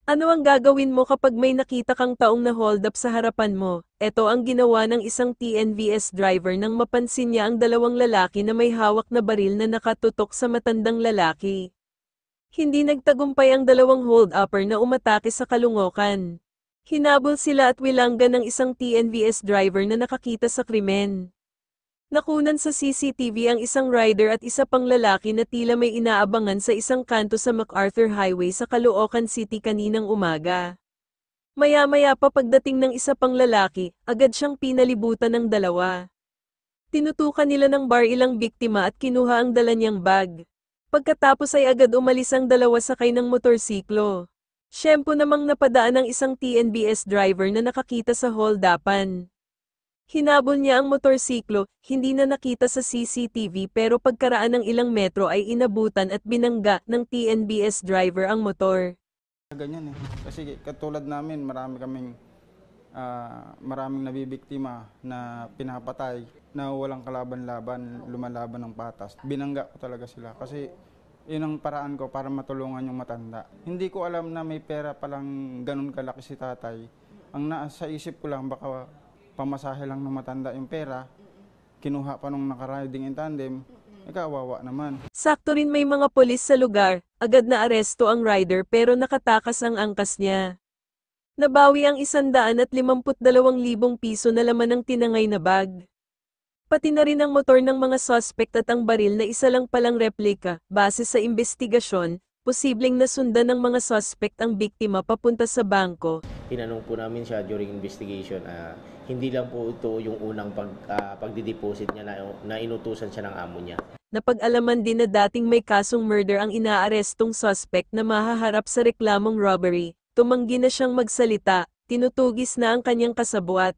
Ano ang gagawin mo kapag may nakita kang taong na hold up sa harapan mo? Ito ang ginawa ng isang TNVS driver nang mapansin niya ang dalawang lalaki na may hawak na baril na nakatutok sa matandang lalaki. Hindi nagtagumpay ang dalawang hold-upper na umatake sa kalungokan. Hinabol sila at wilanggan ng isang TNVS driver na nakakita sa krimen. Nakunan sa CCTV ang isang rider at isa pang lalaki na tila may inaabangan sa isang kanto sa MacArthur Highway sa Caloocan City kaninang umaga. Maya-maya pa pagdating ng isa pang lalaki, agad siyang pinalibutan ng dalawa. Tinutukan nila ng bar ilang biktima at kinuha ang dala niyang bag. Pagkatapos ay agad umalis ang dalawa sakay ng motorsiklo. Siyempo namang napadaan ng isang TNBS driver na nakakita sa hold-upan. Hinabol niya ang motorsiklo, hindi na nakita sa CCTV pero pagkaraan ng ilang metro ay inabutan at binangga ng TNBS driver ang motor. Ganyan eh. Kasi katulad namin, maraming nabibiktima na pinapatay na walang kalaban-laban, lumalaban ng patas. Binangga ko talaga sila kasi yun ang paraan ko para matulungan yung matanda. Hindi ko alam na may pera palang ganun kalaki si tatay. Ang nasa isip ko lang baka pamasahe lang ng matanda yung pera, kinuha pa nung nakariding in tandem, kawawa naman. Sakto rin may mga polis sa lugar, agad na aresto ang rider pero nakatakas ang angkas niya. Nabawi ang 152,000 piso na laman ng tinangay na bag. Pati na rin ang motor ng mga suspect at ang baril na isa lang palang replika. Base sa investigasyon, posibleng nasundan ng mga suspect ang biktima papunta sa bangko. Tinanong po namin siya during investigation, hindi lang po ito yung unang pagdideposit niya na inutusan siya ng amo niya. Napag-alaman din na dating may kasong murder ang inaarestong suspect na mahaharap sa reklamong robbery. Tumanggi na siyang magsalita, tinutugis na ang kanyang kasabwat.